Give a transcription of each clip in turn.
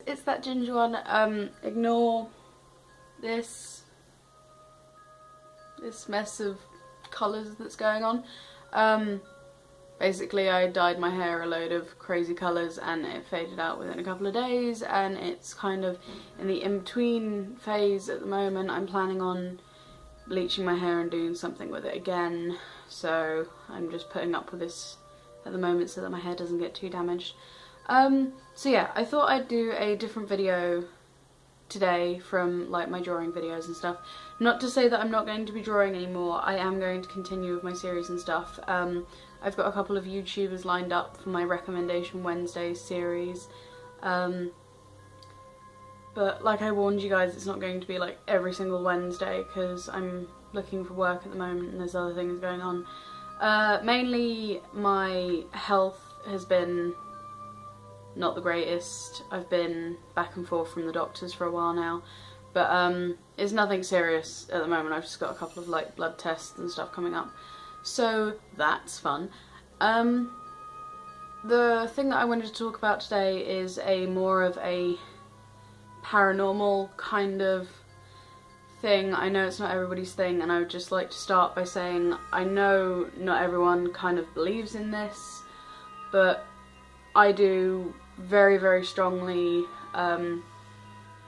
It's that ginger one. Ignore this mess of colours that's going on. Basically I dyed my hair a load of crazy colours and it faded out within a couple of days, and it's kind of in the in-between phase at the moment. I'm planning on bleaching my hair and doing something with it again, so I'm just putting up with this at the moment so that my hair doesn't get too damaged. So yeah, I thought I'd do a different video today from like my drawing videos and stuff. Not to say that I'm not going to be drawing anymore, I am going to continue with my series and stuff. I've got a couple of YouTubers lined up for my Recommendation Wednesday series. But like I warned you guys, it's not going to be like every single Wednesday because I'm looking for work at the moment and there's other things going on. Mainly my health has been not the greatest. I've been back and forth from the doctors for a while now, but it's nothing serious at the moment. I've just got a couple of like blood tests and stuff coming up, so that's fun. The thing that I wanted to talk about today is more of a paranormal kind of thing. I know it's not everybody's thing, and I would just like to start by saying I know not everyone kind of believes in this, but I do very, very strongly.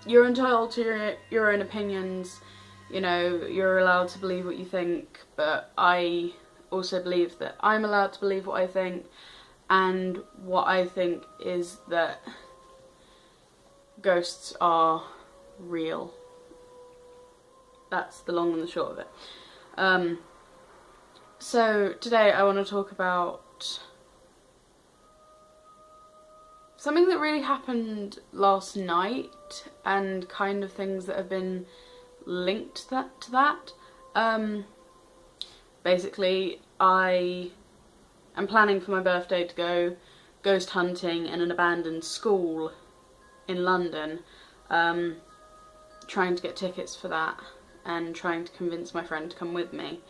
You're entitled to your own opinions, you know, you're allowed to believe what you think, but I also believe that I'm allowed to believe what I think, and what I think is that ghosts are real. That's the long and the short of it. So today I want to talk about something that really happened last night and kind of things that have been linked to that. Basically, I am planning for my birthday to go ghost hunting in an abandoned school in London, trying to get tickets for that and trying to convince my friend to come with me.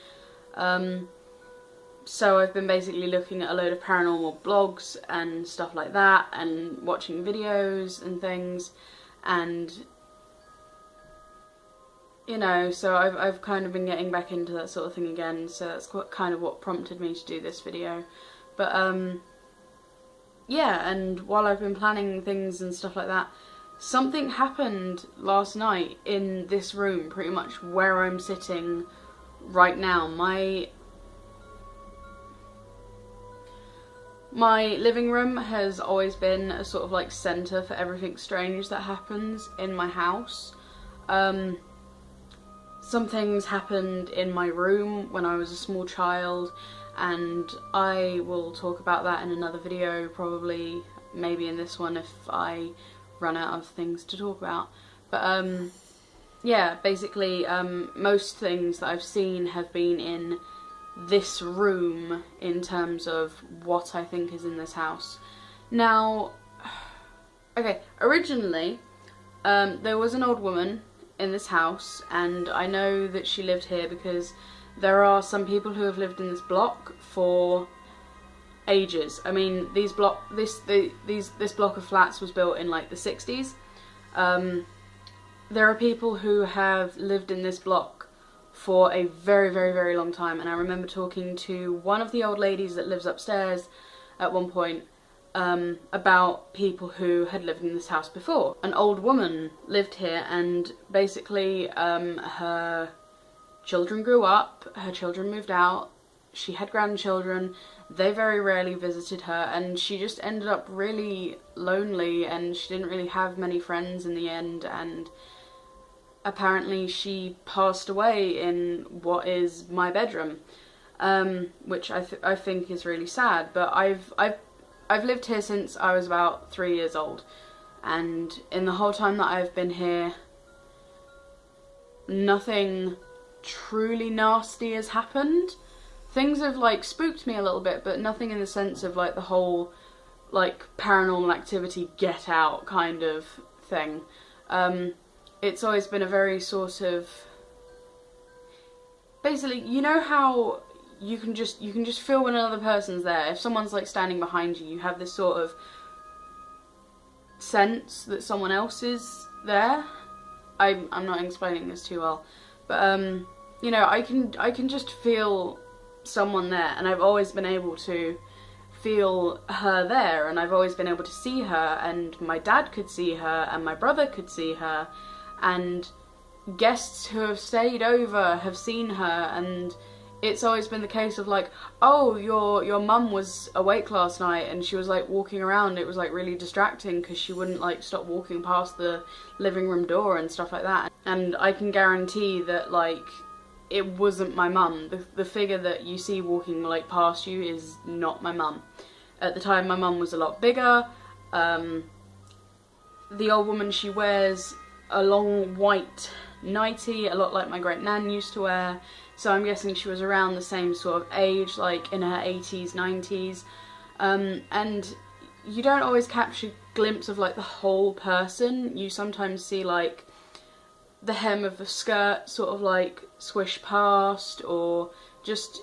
So I've been basically looking at a load of paranormal blogs and stuff like that and watching videos and things, and you know, so I've kind of been getting back into that sort of thing again, so that's kind of what prompted me to do this video. But yeah, and while I've been planning things and stuff like that, something happened last night in this room, pretty much where I'm sitting right now. My living room has always been a sort of like centre for everything strange that happens in my house. Some things happened in my room when I was a small child, and I will talk about that in another video, probably maybe in this one if I run out of things to talk about. But yeah, basically most things that I've seen have been in this room in terms of what I think is in this house. Now, okay, originally there was an old woman in this house, and I know that she lived here because there are some people who have lived in this block for ages. I mean, this block of flats was built in like the 60s. There are people who have lived in this block for a very, very, very long time, and I remember talking to one of the old ladies that lives upstairs at one point about people who had lived in this house before. An old woman lived here, and basically her children grew up, her children moved out, she had grandchildren, they very rarely visited her, and she just ended up really lonely, and she didn't really have many friends in the end, and apparently she passed away in what is my bedroom, which I think is really sad. But I've lived here since I was about 3 years old, and in the whole time that I've been here, nothing truly nasty has happened. Things have like spooked me a little bit, but nothing in the sense of like the whole like paranormal activity get out kind of thing. It's always been a very sort of, basically, you know how you can just feel when another person's there. If someone's like standing behind you, you have this sort of sense that someone else is there. I'm not explaining this too well, but you know, I can just feel someone there, and I've always been able to feel her there, and I've always been able to see her, and my dad could see her, and my brother could see her, and guests who have stayed over have seen her, and it's always been the case of like, oh, your mum was awake last night and she was like walking around. It was like really distracting because she wouldn't like stop walking past the living room door and stuff like that. And I can guarantee that like it wasn't my mum. The figure that you see walking like past you is not my mum. At the time my mum was a lot bigger. The old woman, she wears a long white nightie, a lot like my great nan used to wear. So I'm guessing she was around the same sort of age, like in her 80s, 90s. And you don't always catch a glimpse of like the whole person. You sometimes see like the hem of the skirt sort of like swish past, or just,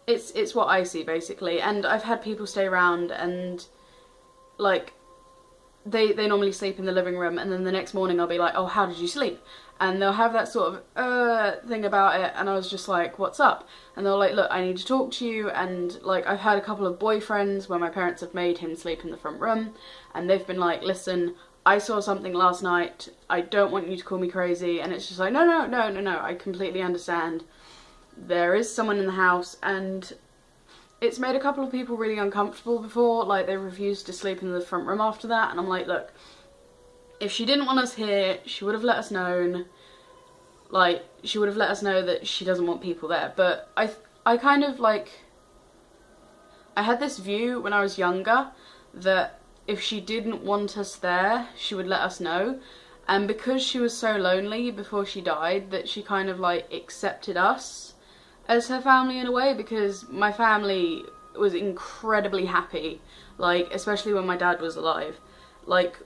it's what I see basically. And I've had people stay around and like they normally sleep in the living room, and then the next morning I'll be like, oh, how did you sleep? And they'll have that sort of thing about it, and I was just like, what's up? And they're like, look, I need to talk to you. And like, I've had a couple of boyfriends where my parents have made him sleep in the front room, and they've been like, listen, I saw something last night, I don't want you to call me crazy. And it's just like, no, I completely understand. There is someone in the house, and it's made a couple of people really uncomfortable before, like they refused to sleep in the front room after that. And I'm like, look, if she didn't want us here, she would have let us know. Like, she would have let us know that she doesn't want people there. But I kind of like, I had this view when I was younger that if she didn't want us there, she would let us know. And because she was so lonely before she died, that she kind of like accepted us as her family in a way, because my family was incredibly happy, like especially when my dad was alive. Like,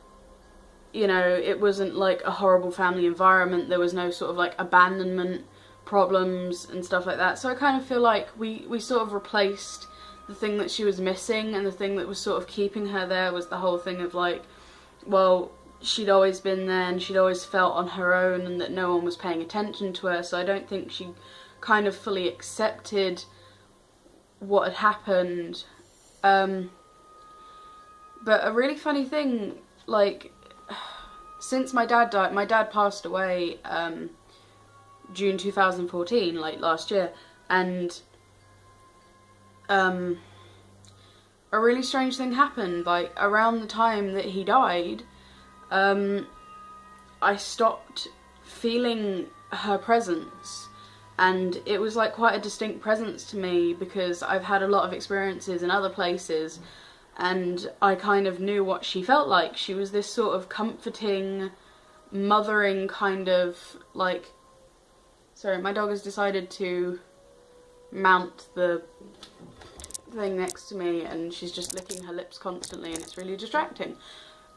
you know, it wasn't like a horrible family environment. There was no sort of like abandonment problems and stuff like that. So I kind of feel like we sort of replaced the thing that she was missing, and the thing that was sort of keeping her there was the whole thing of like, well, she'd always been there and she'd always felt on her own, and that no one was paying attention to her. So I don't think she kind of fully accepted what had happened. But a really funny thing, like, since my dad died, my dad passed away June 2014, like last year, and a really strange thing happened. Like around the time that he died, I stopped feeling her presence, and it was like quite a distinct presence to me, because I've had a lot of experiences in other places, and I kind of knew what she felt like. She was this sort of comforting, mothering kind of like... Sorry, my dog has decided to mount the thing next to me, and she's just licking her lips constantly, and it's really distracting.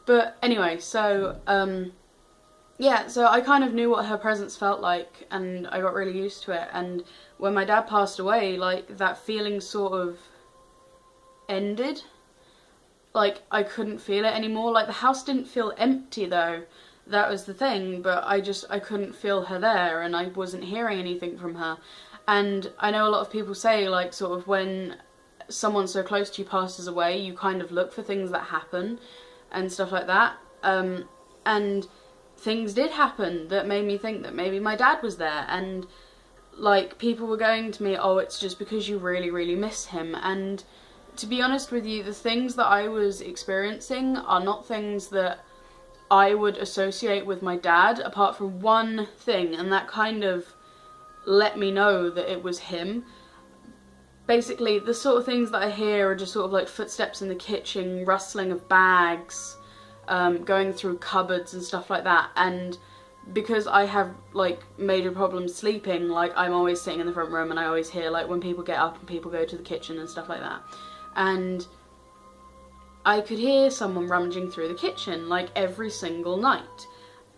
But anyway, so yeah, so I kind of knew what her presence felt like, and I got really used to it. And when my dad passed away, like, that feeling sort of ended. Like, I couldn't feel it anymore. Like, the house didn't feel empty though, that was the thing, but I couldn't feel her there, and I wasn't hearing anything from her. And I know a lot of people say, like, sort of when someone so close to you passes away, you kind of look for things that happen and stuff like that. And things did happen that made me think that maybe my dad was there, and like, people were going to me, oh, it's just because you really, really miss him. And to be honest with you, the things that I was experiencing are not things that I would associate with my dad, apart from one thing, and that kind of let me know that it was him. Basically, the sort of things that I hear are just sort of like footsteps in the kitchen, rustling of bags, going through cupboards and stuff like that. And because I have like major problems sleeping, like, I'm always sitting in the front room, and I always hear like when people get up and people go to the kitchen and stuff like that. And I could hear someone rummaging through the kitchen like every single night.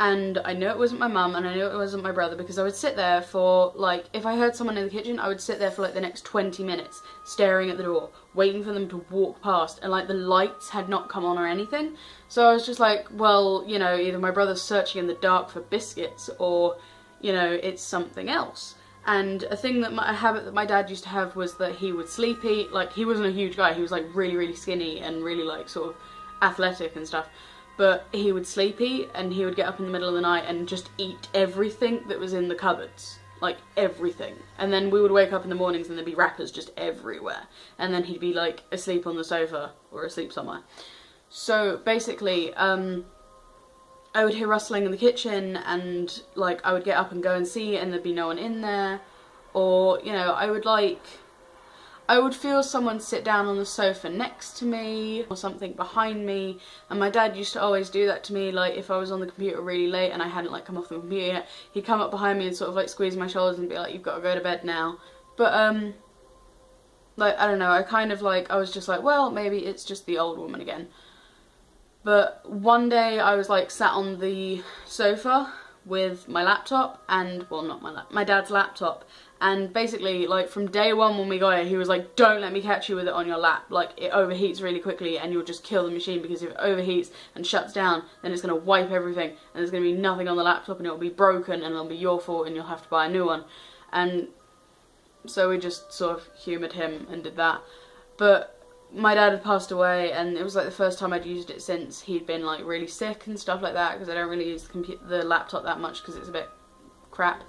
And I knew it wasn't my mum and I knew it wasn't my brother, because I would sit there for, like, if I heard someone in the kitchen, I would sit there for like the next 20 minutes staring at the door, waiting for them to walk past, and like the lights had not come on or anything. So I was just like, well, you know, either my brother's searching in the dark for biscuits, or, you know, it's something else. And a habit that my dad used to have was that he would sleep eat. Like, he wasn't a huge guy, he was like really, really skinny and really like sort of athletic and stuff. But he would sleep eat, and he would get up in the middle of the night and just eat everything that was in the cupboards. Like, everything. And then we would wake up in the mornings and there'd be wrappers just everywhere. And then he'd be like asleep on the sofa or asleep somewhere. So basically, I would hear rustling in the kitchen, and like I would get up and go and see, and there'd be no one in there. Or, you know, I would feel someone sit down on the sofa next to me, or something behind me, and my dad used to always do that to me. Like, if I was on the computer really late and I hadn't like come off the computer yet, he'd come up behind me and sort of like squeeze my shoulders and be like, you've got to go to bed now. But like, I don't know, I was just like, well, maybe it's just the old woman again. But one day I was like sat on the sofa with my laptop, and, well, not my dad's laptop. And basically, like, from day one when we got it, he was like, don't let me catch you with it on your lap. Like, it overheats really quickly and you'll just kill the machine, because if it overheats and shuts down, then it's going to wipe everything and there's going to be nothing on the laptop and it'll be broken and it'll be your fault and you'll have to buy a new one. And so we just sort of humoured him and did that. But my dad had passed away, and it was like the first time I'd used it since he'd been like really sick and stuff like that, because I don't really use the laptop that much because it's a bit crap.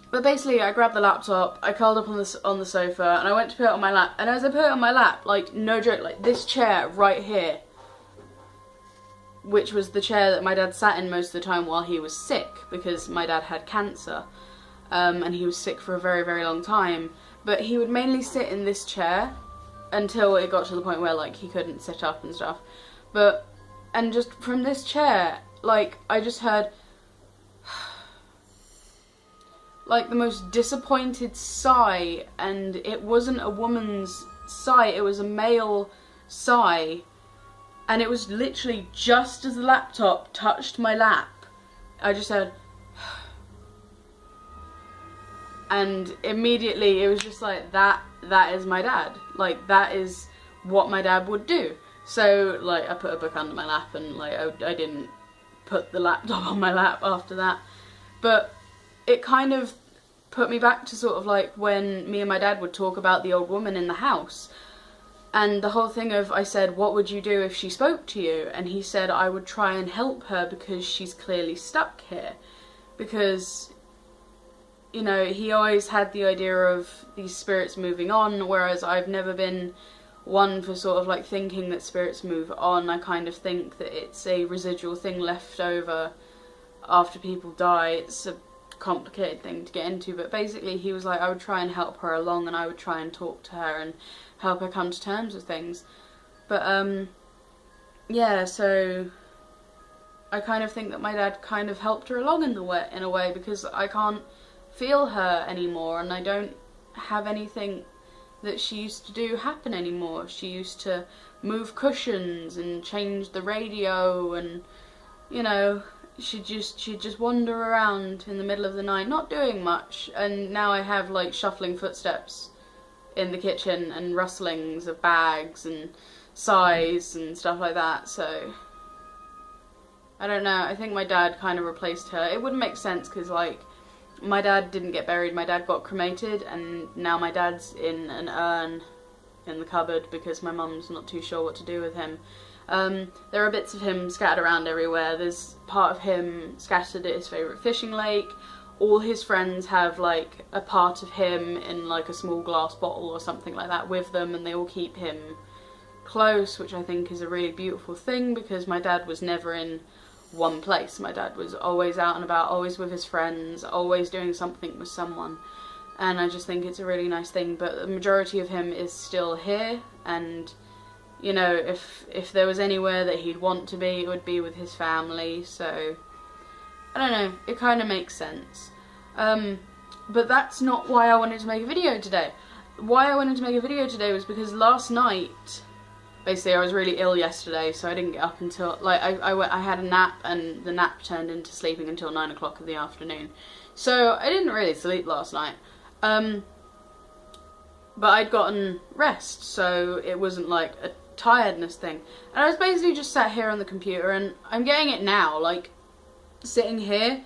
But basically, I grabbed the laptop, I curled up on the sofa, and I went to put it on my lap. And as I put it on my lap, like, no joke, like, this chair right here, which was the chair that my dad sat in most of the time while he was sick, because my dad had cancer, and he was sick for a very, very long time. But he would mainly sit in this chair until it got to the point where, like, he couldn't sit up and stuff. And just from this chair, like, I just heard like the most disappointed sigh, and it wasn't a woman's sigh, it was a male sigh, and it was literally just as the laptop touched my lap, I just said, and immediately it was just like, that is my dad. Like, that is what my dad would do. So, like, I put a book under my lap, and like I didn't put the laptop on my lap after that. But it kind of put me back to sort of like when me and my dad would talk about the old woman in the house. And the whole thing of, I said, what would you do if she spoke to you? And he said, I would try and help her because she's clearly stuck here. Because, you know, he always had the idea of these spirits moving on, whereas I've never been one for sort of like thinking that spirits move on. I kind of think that it's a residual thing left over after people die. It's a complicated thing to get into, but basically he was like, I would try and help her along, and I would try and talk to her and help her come to terms with things. But yeah, so I kind of think that my dad kind of helped her along in a way, because I can't feel her anymore, and I don't have anything that she used to do happen anymore. She used to move cushions and change the radio, and, you know, she'd just wander around in the middle of the night, not doing much. And now I have like shuffling footsteps in the kitchen and rustlings of bags and sighs and stuff like that. So I don't know, I think my dad kind of replaced her. It wouldn't make sense, because like my dad didn't get buried, my dad got cremated, and now my dad's in an urn in the cupboard because my mum's not too sure what to do with him. There are bits of him scattered around everywhere. There's part of him scattered at his favourite fishing lake. All his friends have like a part of him in like a small glass bottle or something like that with them, and they all keep him close, which I think is a really beautiful thing, because my dad was never in one place. My dad was always out and about, always with his friends, always doing something with someone, and I just think it's a really nice thing. But the majority of him is still here, and you know, if there was anywhere that he'd want to be, it would be with his family. So I don't know, it kind of makes sense. But that's not why I wanted to make a video today. Why I wanted to make a video today was because last night basically I was really ill yesterday, so I didn't get up until, like, I had a nap, and the nap turned into sleeping until 9 o'clock in the afternoon. So I didn't really sleep last night. But I'd gotten rest, so it wasn't like a tiredness thing. And I was basically just sat here on the computer, and I'm getting it now, like, sitting here,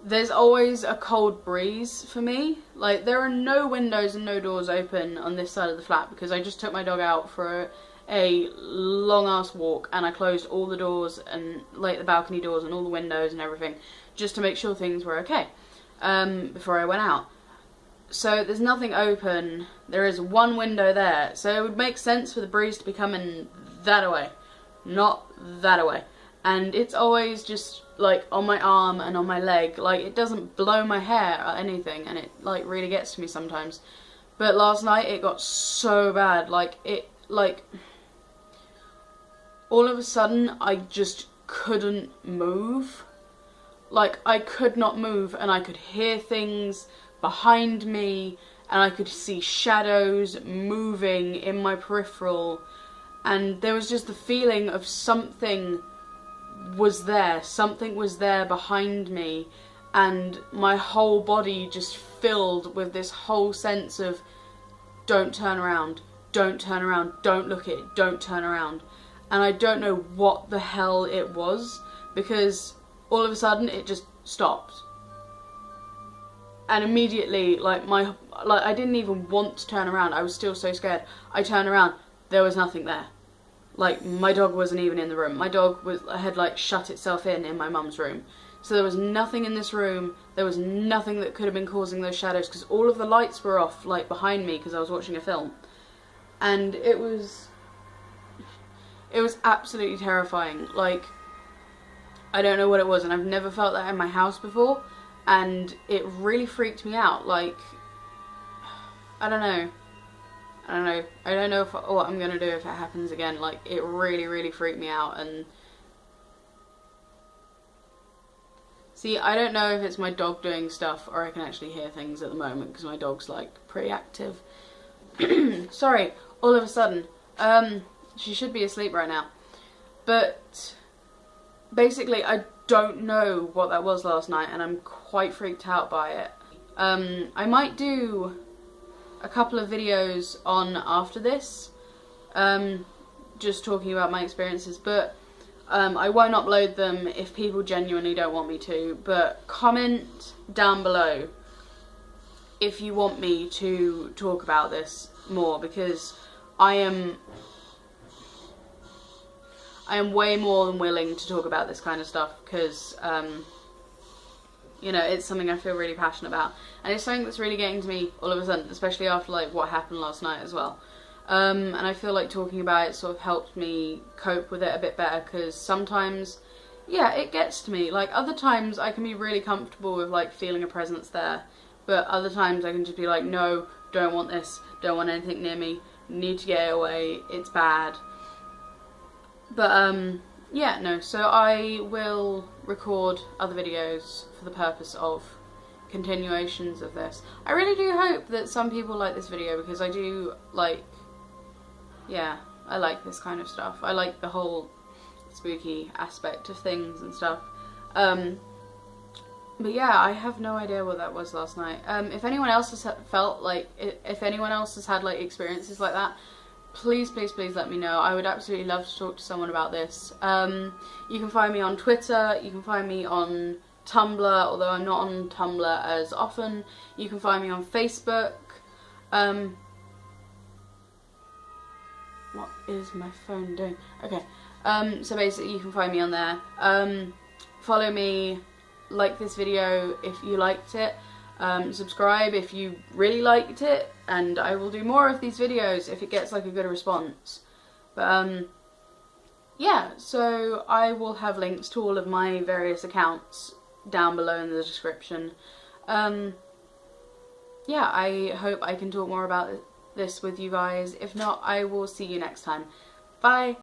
there's always a cold breeze for me. Like, there are no windows and no doors open on this side of the flat because I just took my dog out for a long ass walk, and I closed all the doors and, like, the balcony doors and all the windows and everything just to make sure things were okay before I went out. So there's nothing open. There is one window there, so it would make sense for the breeze to be coming that away, not that away. And it's always just like on my arm and on my leg. Like, it doesn't blow my hair or anything, and it like really gets to me sometimes. But last night it got so bad, like all of a sudden I just couldn't move. Like, I could not move, and I could hear things behind me, and I could see shadows moving in my peripheral, and there was just the feeling of something was there behind me, and my whole body just filled with this whole sense of don't turn around, don't turn around, don't look at it, don't turn around. And I don't know what the hell it was, because all of a sudden it just stopped. And immediately, like, I didn't even want to turn around. I was still so scared. I turned around, there was nothing there. Like, my dog wasn't even in the room. My dog had like shut itself in my mum's room. So there was nothing in this room. There was nothing that could have been causing those shadows, because all of the lights were off, like, behind me, because I was watching a film. And it was absolutely terrifying. Like, I don't know what it was, and I've never felt that in my house before. And it really freaked me out. Like, I don't know. I don't know what I'm gonna do if it happens again. Like, it really, really freaked me out. And see, I don't know if it's my dog doing stuff or I can actually hear things at the moment, because my dog's like pretty active. Sorry, all of a sudden. She should be asleep right now. But basically, I don't know what that was last night, and I'm quite freaked out by it. I might do a couple of videos on after this, just talking about my experiences, but I won't upload them if people genuinely don't want me to. But comment down below if you want me to talk about this more, because I am way more than willing to talk about this kind of stuff, because you know, it's something I feel really passionate about, and it's something that's really getting to me all of a sudden, especially after like what happened last night as well. And I feel like talking about it sort of helped me cope with it a bit better, because sometimes, yeah, it gets to me. Like, other times I can be really comfortable with like feeling a presence there, but other times I can just be like, no, don't want this, don't want anything near me, need to get away, it's bad. But yeah, no, so I will record other videos for the purpose of continuations of this. I really do hope that some people like this video, because I do like, yeah, I like this kind of stuff. I like the whole spooky aspect of things and stuff. But yeah, I have no idea what that was last night. If anyone else has felt like, if anyone else has had like experiences like that, please, please, please let me know. I would absolutely love to talk to someone about this. You can find me on Twitter, you can find me on Tumblr, although I'm not on Tumblr as often. You can find me on Facebook. What is my phone doing? Okay, so basically you can find me on there. Follow me, like this video if you liked it. Subscribe if you really liked it, and I will do more of these videos if it gets like a good response. But yeah, so I will have links to all of my various accounts down below in the description. Yeah, I hope I can talk more about this with you guys. If not, I will see you next time. Bye!